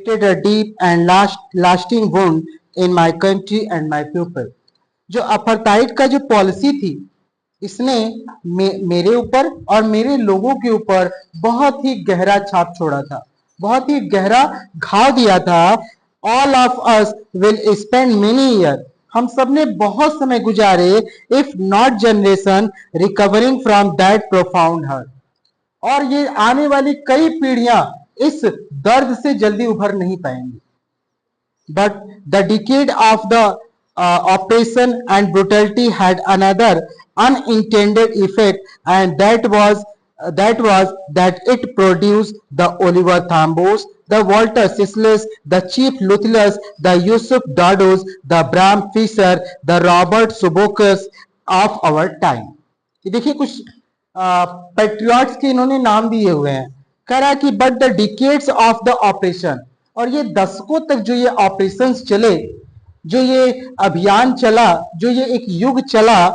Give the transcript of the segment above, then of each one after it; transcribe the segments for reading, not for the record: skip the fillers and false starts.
A deep and lasting wound in my country and my people. जो apartheid का जो policy थी, इसने मेरे ऊपर और मेरे लोगों के ऊपर बहुत ही गहरा छाप छोड़ा था, बहुत ही गहरा घाव दिया था। All of us will spend many year, हम सब ने बहुत समय गुजारे, if not generation, recovering from that profound hurt. और ये आने वाली कई पीढ़ियां इस दर्द से जल्दी उभर नहीं पाएंगी। But the decade of the oppression and brutality had another unintended effect, and that it produced the Oliver Thambos, the Walter Sislis, the Chief Luthless, the Yusuf Dados, the Bram Fisher, the Robert Subokers of our time. ये देखिए कुछ patriots के इन्होंने नाम दिए हुए हैं। कह रहा कि but the decades of the operation, और ये दशकों तक जो ये ऑपरेशंस चले, जो ये अभियान चला, जो ये एक युग चला,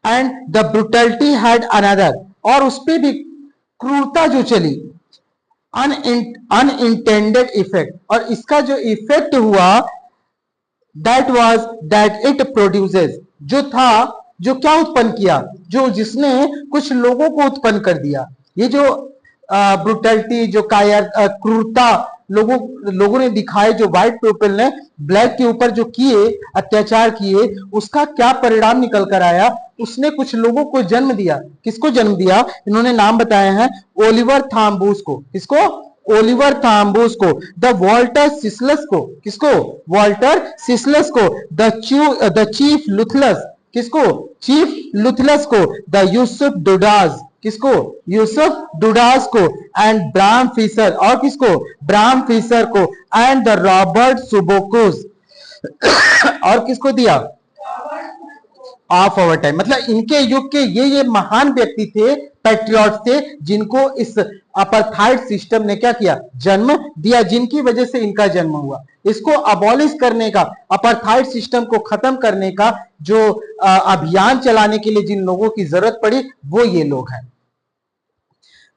एंड द ब्रुटलिटी हैड अनदर, और उस पर भी क्रूरता जो चली, अनइंटेंडेड इफेक्ट, और इसका जो इफेक्ट हुआ, that was that it produces, जो था, जो क्या उत्पन्न किया, जो जिसने कुछ लोगों को उत्पन्न कर दिया। ये जो ब्रुटलिटी, जो कायर, क्रूरता लोगों ने दिखाए, जो व्हाइट पीपल ने ब्लैक के ऊपर जो किए, अत्याचार किए, उसका क्या परिणाम निकल कर आया, उसने कुछ लोगों को जन्म दिया। किसको जन्म दिया? इन्होंने नाम बताए हैं ओलिवर थाम्बूस को। किसको? ओलिवर थाम्बूस को। द वॉल्टर सिसलस को। किसको? वॉल्टर सिसलस को। The Chief Luthuli. किसको? चीफ लुथलस को। द यूसुफ डुडास। किसको? यूसुफ डुडास को। एंड ब्राम फिशर, और किसको? ब्राम फिशर को। एंड द रॉबर्ट सुबोकोस, और किसको दिया? Of our time. मतलब इनके युग के ये महान व्यक्ति थे, पैट्रियट्स थे, जिनको इस अपार्थाइड सिस्टम ने क्या किया? जन्म दिया, जिनकी वजह से इनका जन्म हुआ। इसको अबॉलिश करने का, अपार्थाइड सिस्टम को खत्म करने का जो अभियान चलाने के लिए जिन लोगों की जरूरत पड़ी, वो ये लोग हैं।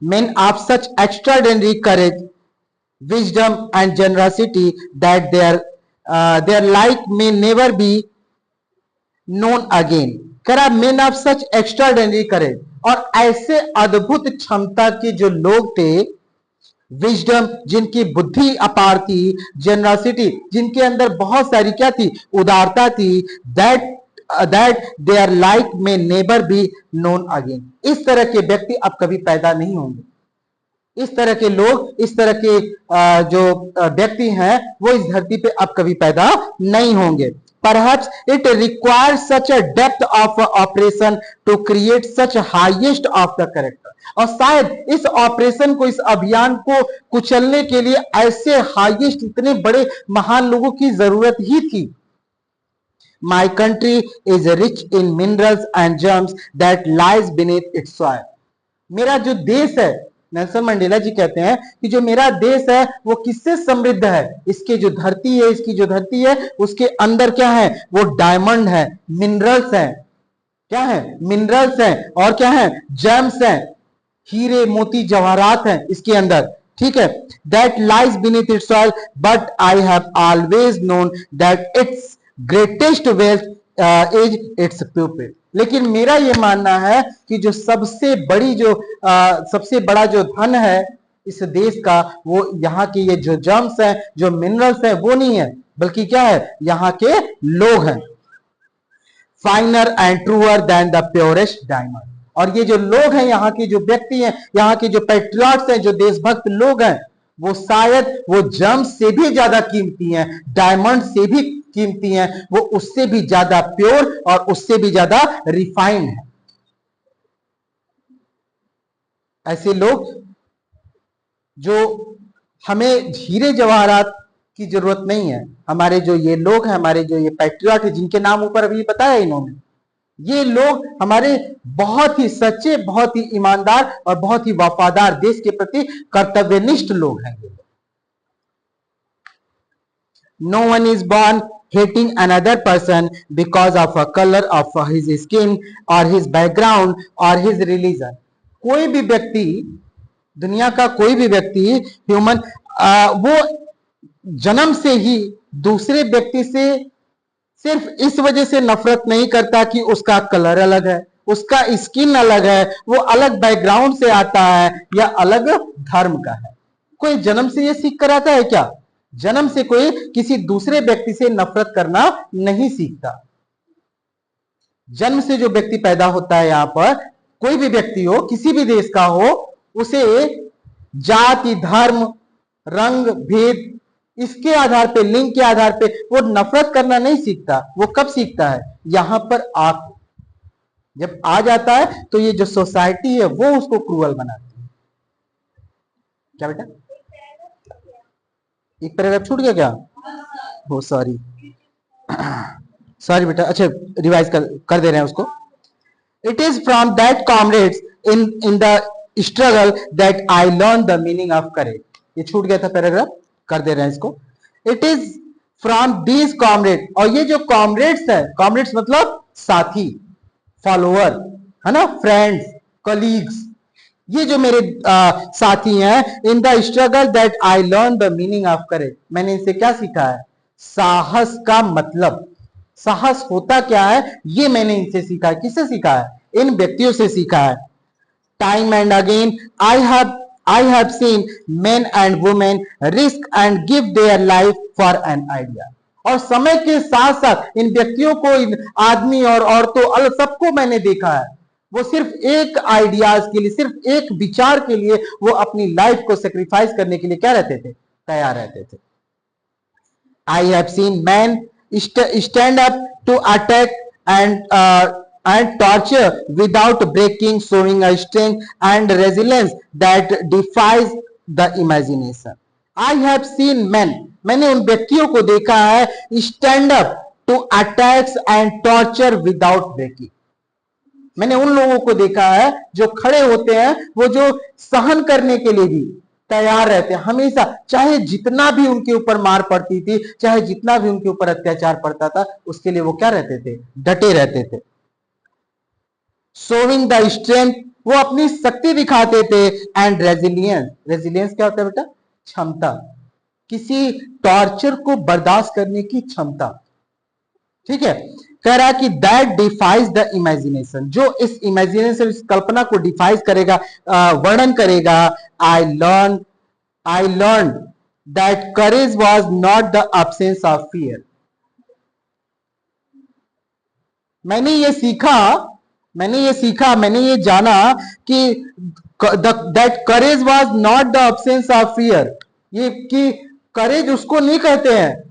Men of such extraordinary courage, wisdom and generosity that their like may never be known again. करा men of such extraordinary courage, और ऐसे अद्भुत क्षमता के जो लोग थे, विजडम, जिनकी बुद्धि अपार थी, जेनरसिटी, जिनके अंदर बहुत सारी क्या थी? उदारता थी, दैट देयर लाइक में नेवर बी नोन अगेन। इस तरह के व्यक्ति अब कभी पैदा नहीं होंगे। इस तरह के लोग, इस तरह के जो व्यक्ति हैं, वो इस धरती पे अब कभी पैदा नहीं होंगे। Perhaps it requires such a depth of operation to create such highest of the character. और शायद इस ऑपरेशन को, इस अभियान को कुचलने के लिए ऐसे हाईएस्ट, इतने बड़े महान लोगों की जरूरत ही थी। My country is rich in minerals and gems that lies beneath its soil. मेरा जो देश है, नेल्सन मंडेला जी कहते हैं कि जो मेरा देश है वो किससे समृद्ध है? इसकी जो धरती है, इसकी जो धरती है, उसके अंदर क्या है? वो डायमंड है, मिनरल्स हैं। क्या है? मिनरल्स हैं। और क्या है? जेम्स हैं, हीरे मोती जवाहरात हैं इसके अंदर। ठीक है। That lies beneath it's soil, but I have always known that it's greatest wealth is it's people. लेकिन मेरा ये मानना है कि जो सबसे बड़ा जो धन है इस देश का, वो यहाँ के ये जो जम्स हैं, जो मिनरल्स हैं, वो नहीं है, बल्कि क्या है? यहाँ के लोग हैं। Finer and truer than the purest diamond. और ये जो लोग हैं, यहाँ के जो व्यक्ति हैं, यहाँ के जो पैट्रियट्स हैं, जो देशभक्त लोग हैं, वो शायद वो जम्स से भी ज्यादा कीमती हैं, डायमंड से भी कीमती हैं, वो उससे भी ज्यादा प्योर और उससे भी ज्यादा रिफाइंड है। ऐसे लोग जो हमें हीरे जवाहरात की जरूरत नहीं है, हमारे जो ये लोग हैं, हमारे जो ये पैट्रियट है, जिनके नाम ऊपर अभी बताया इन्होंने, ये लोग हमारे बहुत ही सच्चे, बहुत ही ईमानदार और बहुत ही वफादार, देश के प्रति कर्तव्यनिष्ठ लोग हैं। No one is born hating another person because of a color of his skin or his background or his religion. कोई भी व्यक्ति, दुनिया का कोई भी व्यक्ति, ह्यूमन, वो जन्म से ही दूसरे व्यक्ति से सिर्फ इस वजह से नफरत नहीं करता कि उसका कलर अलग है, उसका स्किन अलग है, वो अलग बैकग्राउंड से आता है या अलग धर्म का है। कोई जन्म से ये सीख कर आता है क्या? जन्म से कोई किसी दूसरे व्यक्ति से नफरत करना नहीं सीखता। जन्म से जो व्यक्ति पैदा होता है, यहां पर कोई भी व्यक्ति हो, किसी भी देश का हो, उसे जाति, धर्म, रंग, भेद, इसके आधार पे, लिंग के आधार पे वो नफरत करना नहीं सीखता। वो कब सीखता है? यहां पर जब आ जाता है तो ये जो सोसाइटी है वो उसको क्रूअल बनाती है। क्या बेटा? एक पैराग्राफ छूट गया क्या? हो सॉरी सॉरी बेटा। अच्छा, रिवाइज कर दे रहे हैं उसको। It is from that comrades in the struggle that I learn the meaning of courage. ये छूट गया था पैराग्राफ, कर दे रहे हैं इसको। It is from these comrade, और ये जो कॉमरेड्स है, कॉमरेड्स मतलब साथी, फॉलोअर, है ना, फ्रेंड्स, कलीग्स, ये जो मेरे साथी हैं, in the struggle that I learn the meaning of courage, मैंने इनसे क्या सीखा है? साहस का मतलब, साहस होता क्या है, ये मैंने इनसे सीखा है। किससे सीखा है? इन व्यक्तियों से सीखा है। Time and again I have seen men and women risk and give their life for an idea। और समय के साथ साथ इन व्यक्तियों को, इन आदमी और औरतों, अलग सबको मैंने देखा है, वो सिर्फ एक आइडियाज के लिए, सिर्फ एक विचार के लिए वो अपनी लाइफ को सेक्रीफाइस करने के लिए क्या रहते थे? तैयार रहते थे। I have seen men stand up to attack and torture without breaking, showing a strength and resilience that defies the imagination। I have seen men, मैंने उन व्यक्तियों को देखा है, stand up to attacks and torture without breaking। मैंने उन लोगों को देखा है जो खड़े होते हैं, वो जो सहन करने के लिए भी तैयार रहते हैं हमेशा, चाहे जितना भी उनके ऊपर मार पड़ती थी, चाहे जितना भी उनके ऊपर अत्याचार पड़ता था, उसके लिए वो क्या रहते थे? डटे रहते थे। शोविंग द स्ट्रेंथ, वो अपनी शक्ति दिखाते थे। एंड रेजिलियंस, रेजिलियंस क्या होता है बेटा? क्षमता, किसी टॉर्चर को बर्दाश्त करने की क्षमता। ठीक है, कह रहा है कि दैट डिफाइज द इमेजिनेशन, जो इस इमेजिनेशन, इस कल्पना को डिफाइज करेगा, वर्णन करेगा। I learn that courage was not the absence of fear. मैंने ये जाना कि that courage was not the absence of fear. ये कि करेज उसको नहीं कहते हैं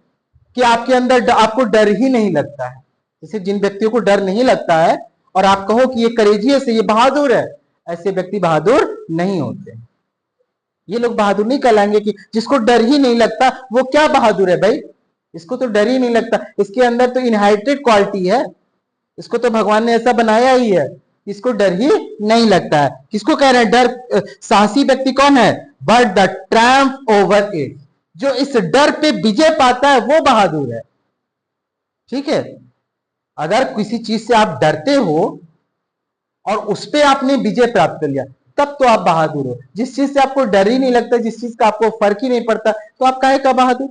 कि आपके अंदर आपको डर ही नहीं लगता है। जैसे जिन व्यक्तियों को डर नहीं लगता है और आप कहो कि ये करेजियस है, ये बहादुर है, ऐसे व्यक्ति बहादुर नहीं होते। ये लोग बहादुर नहीं कहलाएंगे। कि जिसको डर ही नहीं लगता वो क्या बहादुर है भाई? इसको तो डर ही नहीं लगता, इसके अंदर तो इनहेरिटेड क्वालिटी है, इसको तो भगवान ने ऐसा बनाया ही है, इसको डर ही नहीं लगता है। किसको कह रहे हैं डर? साहसी व्यक्ति कौन है? But the Triumph over it, जो इस डर पे विजय पाता है वो बहादुर है। ठीक है, अगर किसी चीज से आप डरते हो और उस पे आपने विजय प्राप्त कर लिया, तब तो आप बहादुर हो। जिस चीज से आपको डर ही नहीं लगता, जिस चीज का आपको फर्क ही नहीं पड़ता, तो आप काहे का बहादुर?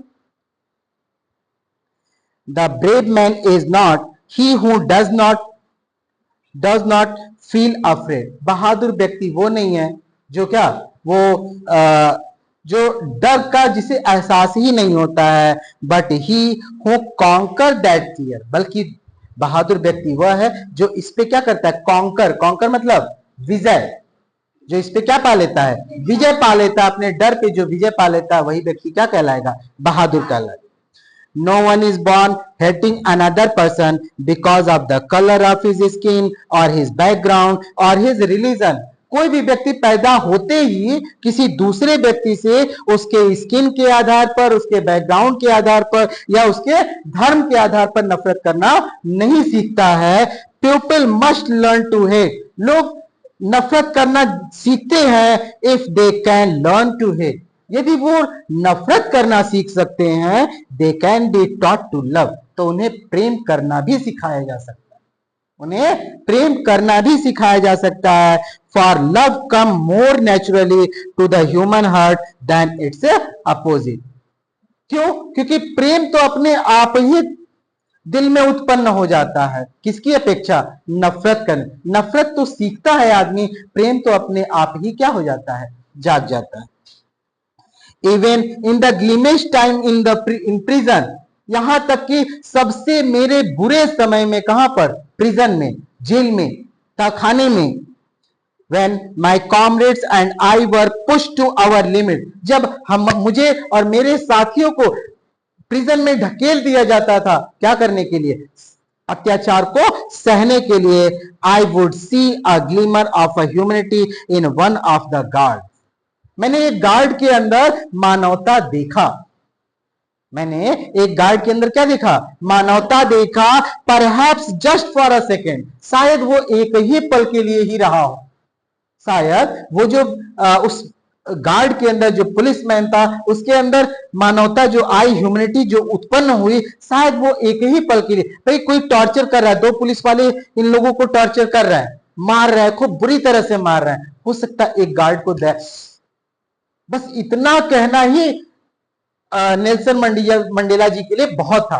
The brave man is not he who does not feel afraid. बहादुर व्यक्ति वो नहीं है जो क्या, वो जो डर का जिसे एहसास ही नहीं होता है, but he who conquer that fear. बल्कि बहादुर व्यक्ति वह है जो इस पे क्या करता है? कॉन्कर मतलब विजय, जो इस पे क्या पा लेता है? विजय पा लेता है। अपने डर पे जो विजय पा लेता है वही व्यक्ति क्या कहलाएगा? बहादुर कहलाएगा। No one is born hating another person because of the color of his skin or his background or his religion। कोई भी व्यक्ति पैदा होते ही किसी दूसरे व्यक्ति से उसके स्किन के आधार पर, उसके बैकग्राउंड के आधार पर या उसके धर्म के आधार पर नफरत करना नहीं सीखता है। People must learn to hate, लोग नफरत करना सीखते हैं if they can learn to hate, यदि वो नफरत करना सीख सकते हैं। They can be taught to love, तो उन्हें प्रेम करना भी सिखाया जा सकता है, उन्हें प्रेम करना भी सिखाया जा सकता है। For love come more naturally to the human heart than its opposite. क्यों? क्योंकि प्रेम तो अपने आप ही दिल में उत्पन्न हो जाता है। किसकी अपेक्षा? नफरत करने। नफरत तो सीखता है आदमी, प्रेम तो अपने आप ही क्या हो जाता है? जाग जाता है। Even in the grimmest time in prison, यहां तक कि सबसे मेरे बुरे समय में, कहां पर? प्रिजन में, जेल में, खाने में। when my comrades and I were pushed to our limit, जब मुझे और मेरे साथियों को प्रिजन में ढकेल दिया जाता था, क्या करने के लिए? अत्याचार को सहने के लिए। I would see a glimmer of a humanity in one of the guard, मैंने एक गार्ड के अंदर मानवता देखा। मैंने एक गार्ड के अंदर क्या देखा? मानवता देखा। Perhaps just for a second, शायद वो एक ही पल के लिए ही रहा हो। शायद वो जो उस गार्ड के अंदर जो पुलिसमैन था, उसके अंदर मानवता जो आई, ह्यूमैनिटी जो उत्पन्न हुई, शायद वो एक ही पल के लिए। भाई कोई टॉर्चर कर रहा है, दो पुलिस वाले इन लोगों को टॉर्चर कर रहा है, मार रहा है, खूब बुरी तरह से मार रहा है। हो सकता है एक गार्ड को बस इतना कहना ही नेल्सन मंडेला जी के लिए बहुत था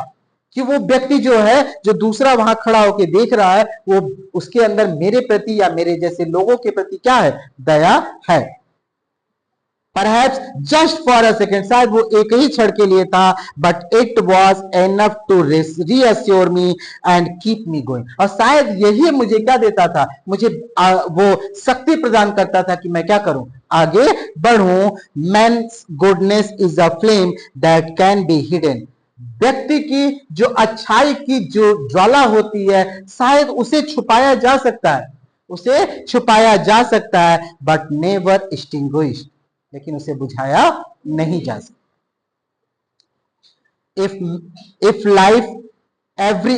कि वो व्यक्ति जो है, जो दूसरा वहां खड़ा होकर देख रहा है, वो उसके अंदर मेरे प्रति या मेरे जैसे लोगों के प्रति क्या है? दया है। Perhaps just for a second, शायद वो एक ही क्षण के लिए था, but it was enough to reassure me and keep me going। और शायद यही मुझे क्या देता था? मुझे वो शक्ति प्रदान करता था कि मैं क्या करूं? आगे बढ़ूं। Man's goodness is a flame that can be hidden। व्यक्ति की जो अच्छाई की जो ज्वाला होती है, शायद उसे छुपाया जा सकता है, उसे छुपाया जा सकता है, but never extinguished, लेकिन उसे बुझाया नहीं जा सकता। If life every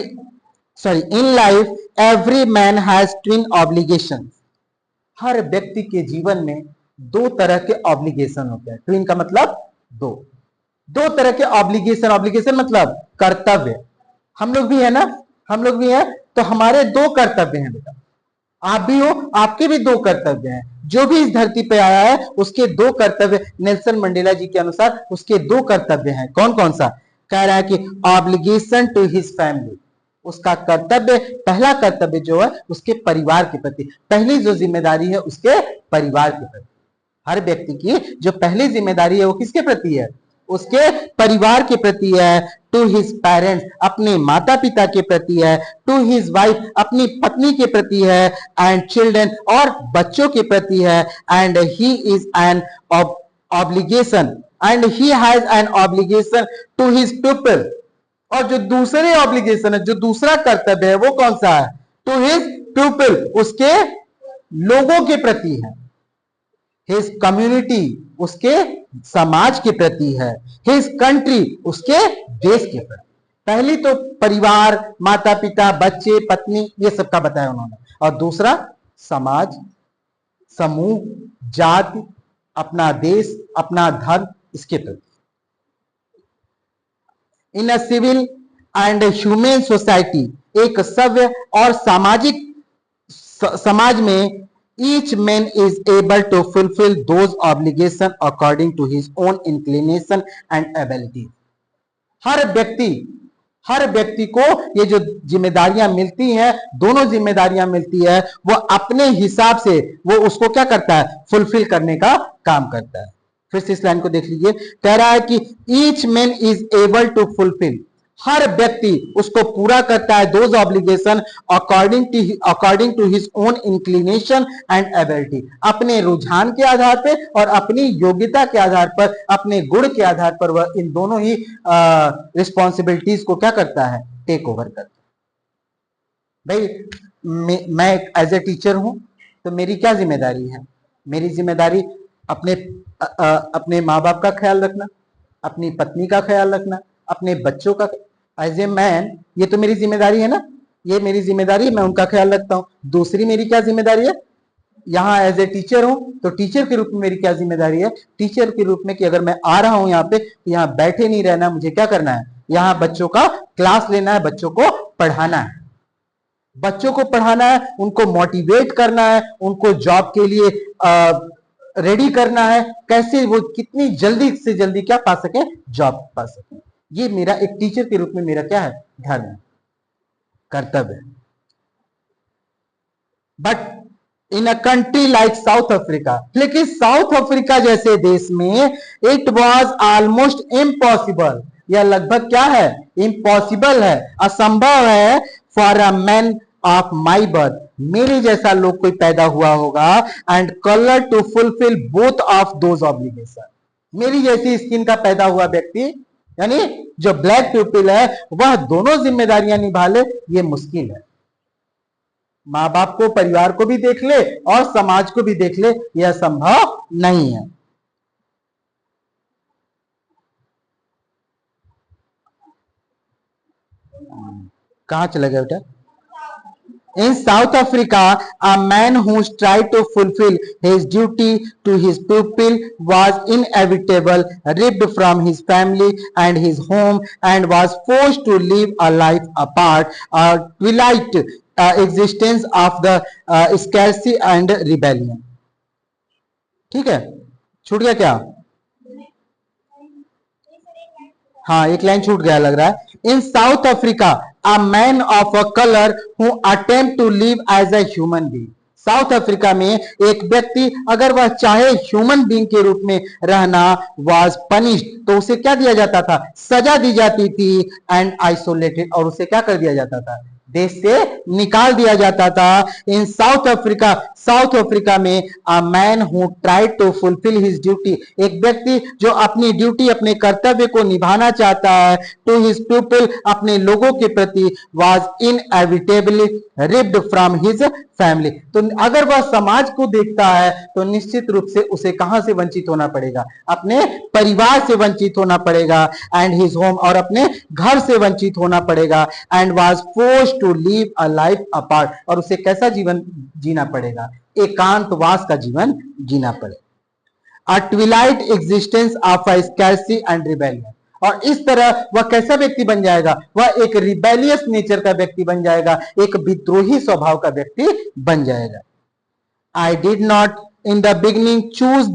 in life every man has twin obligation, हर व्यक्ति के जीवन में दो तरह के ऑब्लिगेशन होते हैं। ट्विन का मतलब दो तरह के ऑब्लिगेशन। ऑब्लिगेशन मतलब कर्तव्य। हम लोग भी है ना, हम लोग भी है, तो हमारे दो कर्तव्य हैं बेटा। आप भी हो, आपके भी दो कर्तव्य हैं। जो भी इस धरती पे आया है उसके दो कर्तव्य, नेल्सन मंडेला जी के अनुसार उसके दो कर्तव्य हैं। कौन कौन सा? कह रहा है कि ऑब्लिगेशन टू हिज फैमिली, उसका कर्तव्य, पहला कर्तव्य जो है उसके परिवार के प्रति, पहली जो जिम्मेदारी है उसके परिवार के प्रति। हर व्यक्ति की जो पहली जिम्मेदारी है वो किसके प्रति है? उसके परिवार के प्रति है। टू हिज पेरेंट्स, अपने माता पिता के प्रति है। टू हिज वाइफ, अपनी पत्नी के प्रति है। एंड चिल्ड्रन, और बच्चों के प्रति है। And he is an obligation and he has an obligation to his people. और जो दूसरे ऑब्लिगेशन है, जो दूसरा कर्तव्य है, वो कौन सा है? टू हिज पीपल, उसके लोगों के प्रति है। हिज कम्युनिटी, उसके समाज के प्रति है। हिज कंट्री, उसके देश के प्रति। पहली तो परिवार, माता पिता, बच्चे, पत्नी, ये सब का बताया उन्होंने। और दूसरा समाज, समूह, जाति, अपना देश, अपना धर्म, इसके प्रति। In a civil and human society, एक सभ्य और सामाजिक समाज में, each man is able to fulfill those obligations according to his own inclination and ability। हर व्यक्ति को ये जो जिम्मेदारियां मिलती हैं, दोनों जिम्मेदारियां मिलती है, वो अपने हिसाब से वो उसको क्या करता है? फुलफिल करने का काम करता है। फिर से इस लाइन को देख लीजिए, कह रहा है कि each man is able to fulfill, हर व्यक्ति उसको पूरा करता है, those obligation according to his own inclination and ability, अपने रुझान के आधार पर और अपनी योग्यता के आधार पर, अपने गुण के आधार पर वह इन दोनों ही रिस्पॉन्सिबिलिटीज को क्या करता है? टेक ओवर करता है। भाई मैं एज ए टीचर हूं, तो मेरी क्या जिम्मेदारी है? मेरी जिम्मेदारी अपने माँ बाप का ख्याल रखना, अपनी पत्नी का ख्याल रखना, अपने बच्चों का। एज ए मैन, ये तो मेरी जिम्मेदारी है ना, ये मेरी जिम्मेदारी है, मैं उनका ख्याल रखता हूं। दूसरी मेरी क्या जिम्मेदारी है? यहाँ एज ए टीचर हूं, तो टीचर के रूप में मेरी क्या जिम्मेदारी है? टीचर के रूप में कि अगर मैं आ रहा हूं यहाँ पे, तो यहाँ बैठे नहीं रहना, मुझे क्या करना है? यहाँ बच्चों का क्लास लेना है, बच्चों को पढ़ाना है, बच्चों को पढ़ाना है, उनको मोटिवेट करना है, उनको जॉब के लिए रेडी करना है, कैसे वो कितनी जल्दी से जल्दी क्या पा सके, जॉब पा सके। ये मेरा एक टीचर के रूप में मेरा क्या है, धर्म है, कर्तव्य है। But in a country like south Africa, लेकिन साउथ अफ्रीका जैसे देश में इट वॉज ऑलमोस्ट इम्पॉसिबल, यह लगभग क्या है, इम्पॉसिबल है, असंभव है, for a man of my birth, मेरे जैसा लोग कोई पैदा हुआ होगा, and colour to fulfil both of those obligation, मेरी जैसी स्किन का पैदा हुआ व्यक्ति, यानी जो ब्लैक पीपल है, वह दोनों जिम्मेदारियां निभा ले, ये मुश्किल है। माँ बाप को, परिवार को भी देख ले और समाज को भी देख ले, यह संभव नहीं है। कहां चला गया बेटा? In South Africa, a man who tried to fulfill his duty to his people was inevitable, ripped from his family and his home, and was forced to live a life apart, a twilight existence of the scarcity and rebellion. ठीक है, छूट गया क्या? हाँ, एक line छूट गया लग रहा है। In South Africa a man of a colour who attempt to live as a human being, South Africa में एक व्यक्ति अगर वह चाहे ह्यूमन बीइंग के रूप में रहना, वाज पनिश्ड, तो उसे क्या दिया जाता था, सजा दी जाती थी, एंड आइसोलेटेड, और उसे क्या कर दिया जाता था, देश से निकाल दिया जाता था। In South Africa, South Africa में a man who tried to fulfil his duty, एक व्यक्ति जो अपनी ड्यूटी, अपने कर्तव्य को निभाना चाहता है, टू हिज पीपल, अपने लोगों के प्रति, was inevitably ripped from his family, तो अगर वह समाज को देखता है तो निश्चित रूप से उसे कहां से वंचित होना पड़ेगा, अपने परिवार से वंचित होना पड़ेगा, एंड हिज होम, और अपने घर से वंचित होना पड़ेगा, and was forced to live a life apart, और उसे कैसा जीवन जीना पड़ेगा, एकांतवास का जीवन जीना पड़ेगा। A twilight existence of a scarcity and rebellion, और इस तरह वह कैसा व्यक्ति बन जाएगा, वह एक रिबेलियस नेचर का व्यक्ति बन जाएगा, एक विद्रोही स्वभाव का व्यक्ति बन जाएगा। I did not in the beginning choose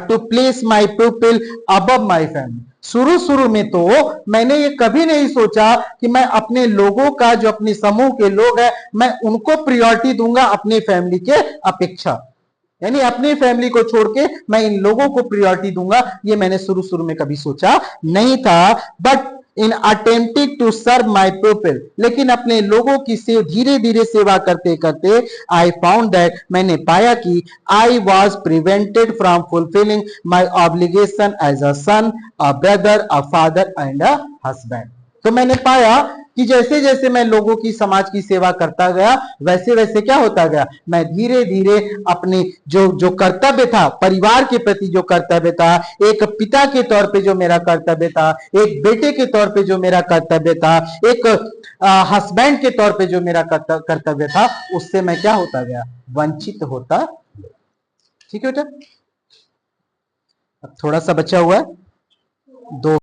to place my people above my family, शुरू शुरू में तो मैंने ये कभी नहीं सोचा कि मैं अपने लोगों का, जो अपने समूह के लोग हैं, मैं उनको प्रियोरिटी दूंगा अपनी फैमिली के अपेक्षा, यानी अपनी फैमिली को छोड़ के मैं इन लोगों को प्रियोरिटी दूंगा, ये मैंने शुरू शुरू में कभी सोचा नहीं था। But in attempting to serve my people, लेकिन अपने लोगों की धीरे धीरे सेवा करते करते, आई फाउंड दैट, मैंने पाया कि I was prevented from fulfilling my obligation as a son, a brother, a father and a husband. तो मैंने पाया कि जैसे जैसे मैं लोगों की, समाज की सेवा करता गया, वैसे वैसे क्या होता गया, मैं धीरे धीरे अपनी जो कर्तव्य था, परिवार के प्रति जो कर्तव्य था, एक पिता के तौर पे जो मेरा कर्तव्य था, एक बेटे के तौर पे जो मेरा कर्तव्य था, एक हस्बैंड के तौर पे जो मेरा कर्तव्य था, उससे मैं क्या होता गया, वंचित होता। ठीक है बेटा, अब थोड़ा सा बचा हुआ है, 2